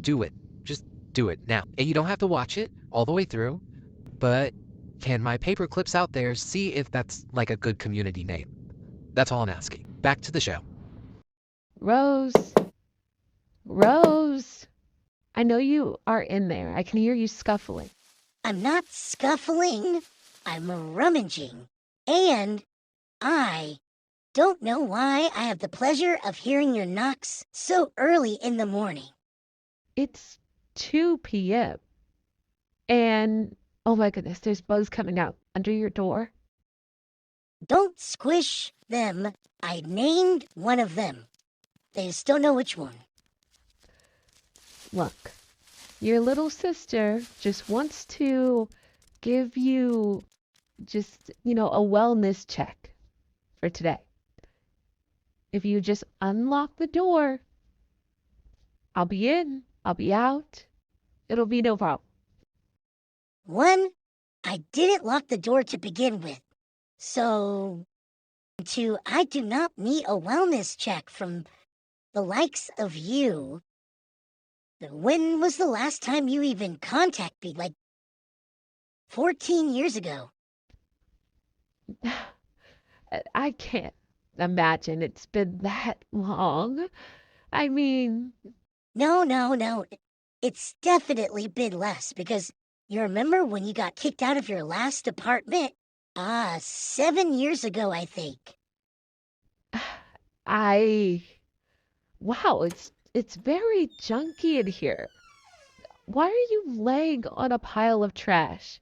Do it. Just do it now. And you don't have to watch it all the way through, but can my paper clips out there see if that's like a good community name? That's all I'm asking. Back to the show. Rose, Rose, I know you are in there. I can hear you scuffling. I'm not scuffling. I'm rummaging. And I don't know why I have the pleasure of hearing your knocks so early in the morning. It's 2 p.m. And oh my goodness, there's bugs coming out under your door. Don't squish them. I named one of them. They just don't know which one. Look, your little sister just wants to give you just, a wellness check for today. If you just unlock the door, I'll be in, I'll be out. It'll be no problem. One, I didn't lock the door to begin with. So, two, I do not need a wellness check from the likes of you. When was the last time you even contacted me? Like 14 years ago. I can't imagine it's been that long. I mean, No. It's definitely been less because you remember when you got kicked out of your last apartment? 7 years ago, I think. wow, it's very junky in here. Why are you laying on a pile of trash?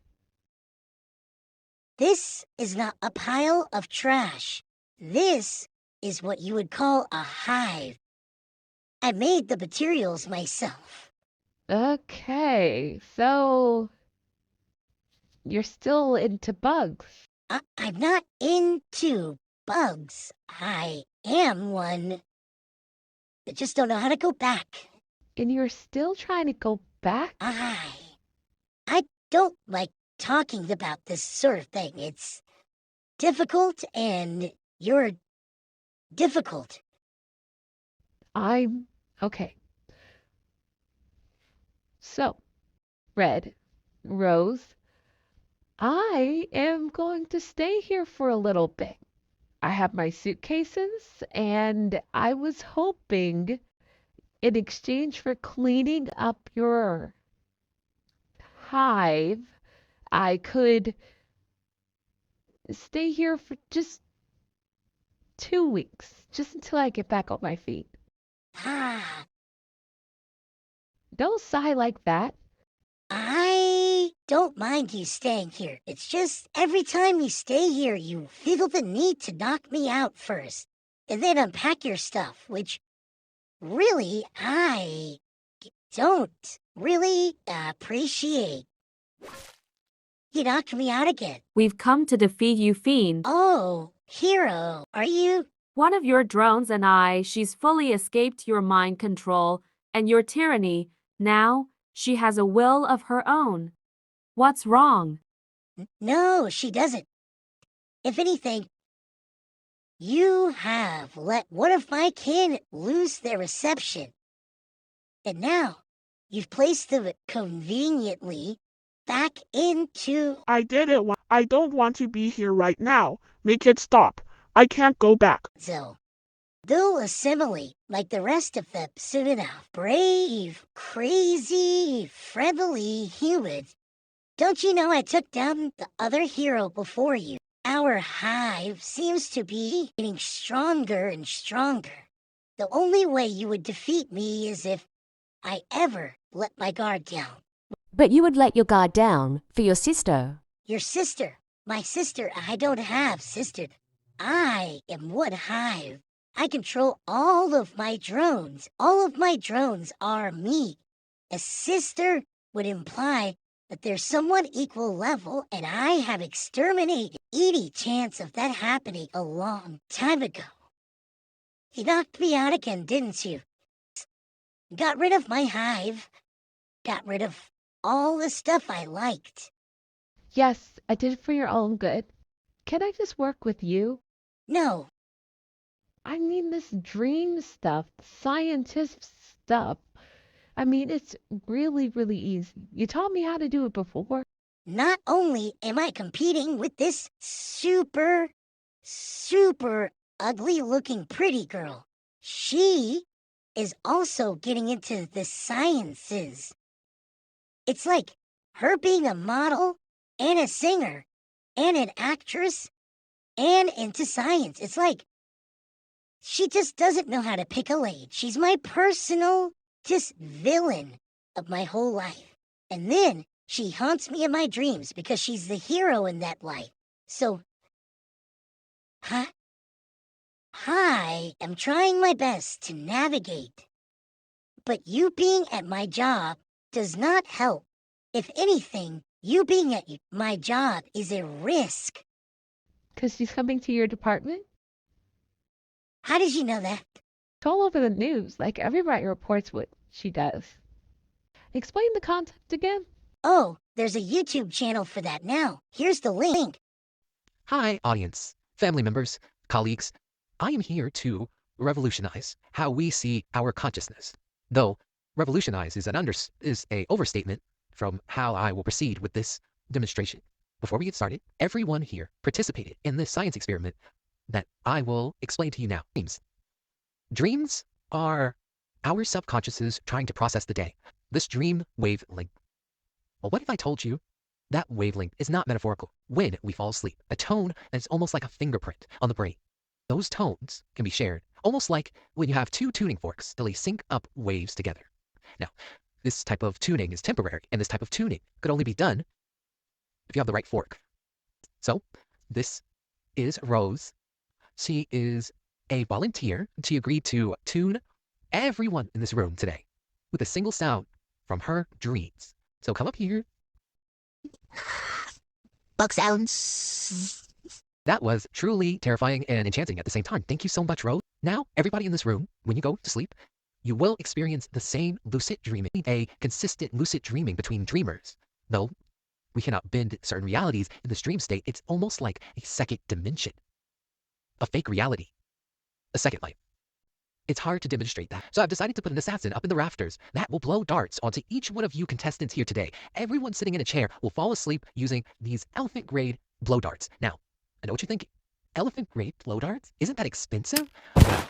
This is not a pile of trash. This is what you would call a hive. I made the materials myself. Okay, so you're still into bugs. I'm not into bugs. I am one. I just don't know how to go back. And you're still trying to go back? I don't like talking about this sort of thing. It's difficult and you're difficult. I'm okay. So, Red, Rose, I am going to stay here for a little bit. I have my suitcases, and I was hoping in exchange for cleaning up your hive, I could stay here for just 2 weeks, just until I get back on my feet. Don't sigh like that. I don't mind you staying here. It's just every time you stay here, you feel the need to knock me out first and then unpack your stuff, which really I don't really appreciate. You knocked me out again. We've come to defeat you, Fiend. Oh, Hero, are you? One of your drones and she's fully escaped your mind control and your tyranny. Now, she has a will of her own. What's wrong? No, she doesn't. If anything, you have let one of my kin lose their reception. And now, you've placed them conveniently back into... I don't want to be here right now. Make it stop. I can't go back. So, they'll assimilate like the rest of them soon enough. Brave, crazy, friendly humans. Don't you know I took down the other hero before you? Our hive seems to be getting stronger and stronger. The only way you would defeat me is if I ever let my guard down. But you would let your guard down for your sister. Your sister. My sister. I don't have sister. I am one hive. I control all of my drones. All of my drones are me. A sister would imply that there's someone equal level, and I have exterminated any chance of that happening a long time ago. You knocked me out again, didn't you? Got rid of my hive. Got rid of all the stuff I liked. Yes, I did it for your own good. Can I just work with you? No. I mean this dream stuff, scientist stuff. I mean, it's really, really easy. You taught me how to do it before. Not only am I competing with this super, super ugly looking pretty girl, she is also getting into the sciences. It's like her being a model and a singer and an actress and into science. It's like she just doesn't know how to pick a lane. She's my personal just villain of my whole life. And then she haunts me in my dreams because she's the hero in that life. So, I am trying my best to navigate. But you being at my job does not help. If anything, you being at my job is a risk. Because she's coming to your department? How did you know that? It's all over the news. Like everybody reports what she does. Explain the concept again. Oh, there's a YouTube channel for that now. Here's the link. Hi, audience, family members, colleagues. I am here to revolutionize how we see our consciousness. Though revolutionize is a overstatement from how I will proceed with this demonstration. Before we get started, everyone here participated in this science experiment that I will explain to you now. Dreams are our subconsciouses trying to process the day. This dream wavelength. Well, what if I told you that wavelength is not metaphorical? When we fall asleep, a tone that's almost like a fingerprint on the brain. Those tones can be shared, almost like when you have two tuning forks till they sync up waves together. Now, this type of tuning is temporary, and this type of tuning could only be done if you have the right fork. So, this is Rose. She is a volunteer. She agreed to tune everyone in this room today with a single sound from her dreams. So come up here. Bug sounds. That was truly terrifying and enchanting at the same time. Thank you so much, Rose. Now, everybody in this room, when you go to sleep, you will experience the same lucid dreaming, a consistent lucid dreaming between dreamers. Though we cannot bend certain realities in this dream state, it's almost like a second dimension, a fake reality, a second life. It's hard to demonstrate that. So I've decided to put an assassin up in the rafters that will blow darts onto each one of you contestants here today. Everyone sitting in a chair will fall asleep using these elephant-grade blow darts. Now, I know what you're thinking. Elephant-grade blow darts? Isn't that expensive? Well,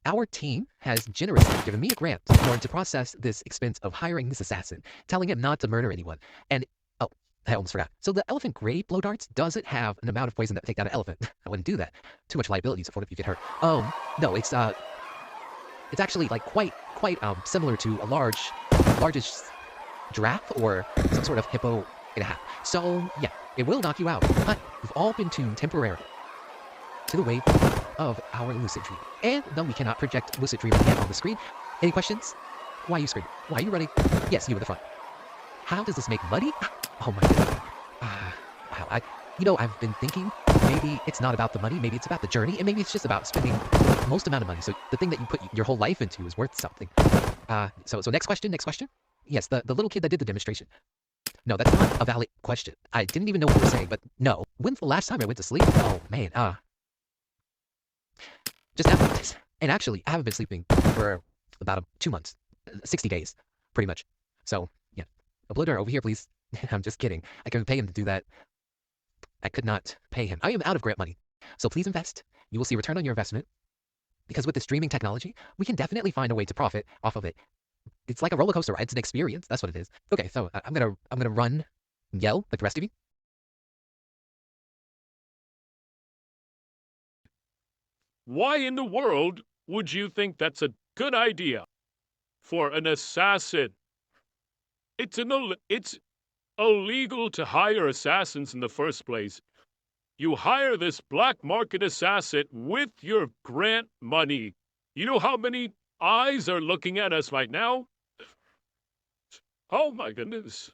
our team has generously given me a grant in order to process this expense of hiring this assassin, telling him not to murder anyone. And, oh, I almost forgot. So the elephant-grade blow darts doesn't have an amount of poison that would take down an elephant. I wouldn't do that. Too much liability is afforded if you get hurt. No, it's actually like quite similar to a largest giraffe or some sort of hippo and a half. So yeah, it will knock you out. But we've all been tuned temporarily to the wave of our lucid dream. And though we cannot project lucid dreaming yet on the screen, any questions? Why are you screaming? Why are you running? Yes, you in the front. How does this make money? Oh my goodness. Wow. I've been thinking maybe it's not about the money, maybe it's about the journey, and maybe it's just about spending the most amount of money. So the thing that you put your whole life into is worth something. So next question. Yes, the little kid that did the demonstration. No, that's not a valid question. I didn't even know what you were saying, but no. When's the last time I went to sleep? Oh man, just after this. And actually, I haven't been sleeping for about 2 months, 60 days, pretty much. So yeah, a bloater over here, please. I'm just kidding. I can pay him to do that. I could not pay him. I am out of grant money. So please invest. You will see return on your investment. Because with this streaming technology, we can definitely find a way to profit off of it. It's like a roller coaster ride. It's an experience. That's what it is. Okay, so I'm gonna run and yell like the rest of you. Why in the world would you think that's a good idea for an assassin? It's illegal to hire assassins in the first place. You hire this black market assassin with your grant money. You know how many eyes are looking at us right now? Oh my goodness.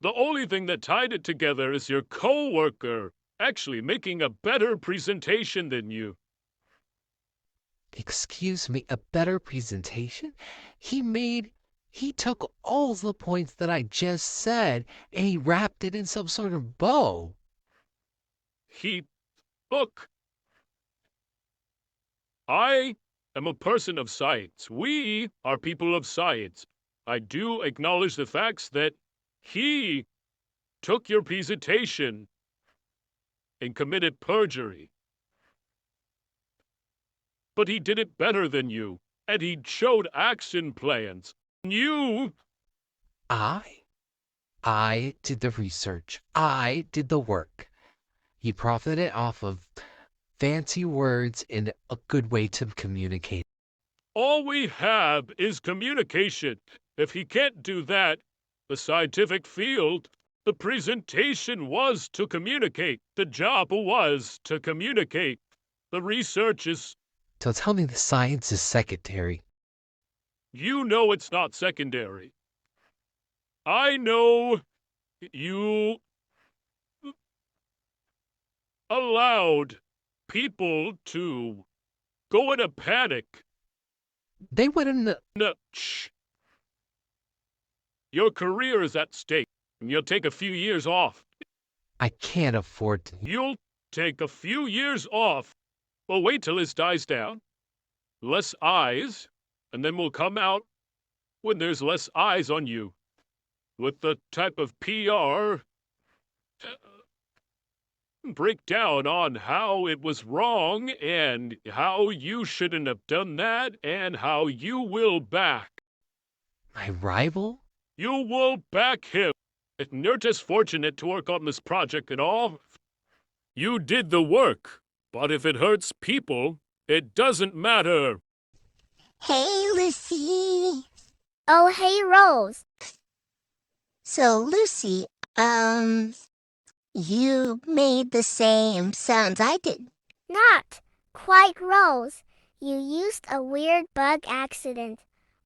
The only thing that tied it together is your coworker actually making a better presentation than you. Excuse me, a better presentation? He took all the points that I just said and he wrapped it in some sort of bow. Look. I am a person of science. We are people of science. I do acknowledge the facts that he took your presentation and committed perjury. But he did it better than you, and he showed action plans. You I did the research. I did the work. He profited off of fancy words and a good way to communicate. all we have is communication. If he can't do that, the scientific field, the presentation was to communicate. The job was to communicate. The research is, So tell me the science is secondary. you know it's not secondary. I know you allowed people to go in a panic. They went in the... No, shh. Your career is at stake, and you'll take a few years off. I can't afford to. You'll take a few years off. Well, wait till this dies down. Less eyes, and then we'll come out when there's less eyes on you. With the type of PR, break down on how it was wrong and how you shouldn't have done that and how you will back. My rival? You will back him. And you're just fortunate to work on this project and all. You did the work, but if it hurts people, it doesn't matter. Hey, Lucy. Oh, hey, Rose. So, Lucy, you made the same sounds I did. Not quite, Rose. You used a weird bug accident.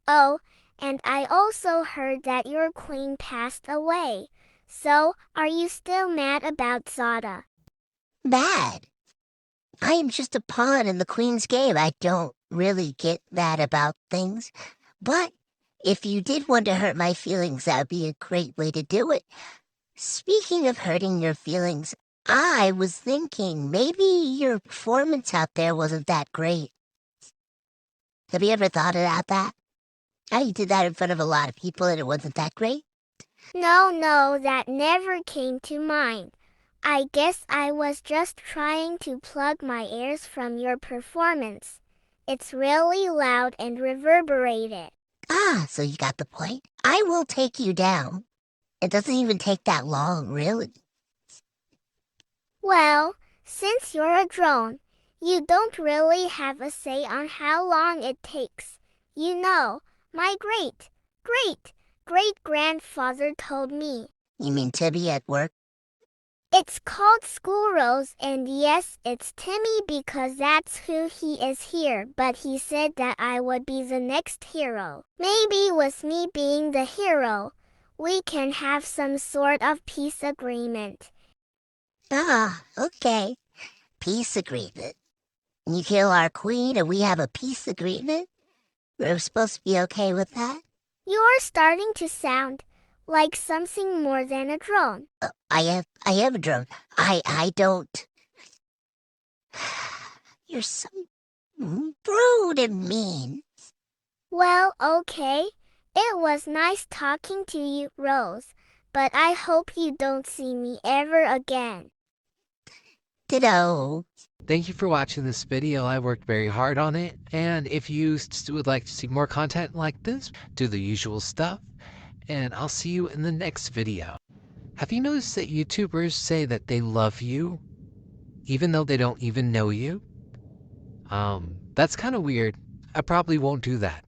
Oh, and I also heard that your queen passed away. So, are you still mad about Zada? Mad? I am just a pawn in the queen's game. I don't really get mad about things. But if you did want to hurt my feelings, that would be a great way to do it. Speaking of hurting your feelings, I was thinking maybe your performance out there wasn't that great. Have you ever thought about that? How you did that in front of a lot of people and it wasn't that great? No, that never came to mind. I guess I was just trying to plug my ears from your performance. It's really loud and reverberated. Ah, so you got the point. I will take you down. It doesn't even take that long, really. Well, since you're a drone, you don't really have a say on how long it takes. You know, my great-grandfather told me. You mean Tibby at work? It's called School Rose, and yes, it's Timmy because that's who he is here, but he said that I would be the next hero. Maybe with me being the hero, we can have some sort of peace agreement. Ah, okay. Peace agreement. You kill our queen and we have a peace agreement? We're supposed to be okay with that? You're starting to sound like something more than a drone. I am a drone. I don't. You're so rude and mean. Well, okay. It was nice talking to you, Rose, but I hope you don't see me ever again. Ditto. Thank you for watching this video. I worked very hard on it. And if you would like to see more content like this, do the usual stuff. And I'll see you in the next video. Have you noticed that YouTubers say that they love you, even though they don't even know you? That's kind of weird. I probably won't do that.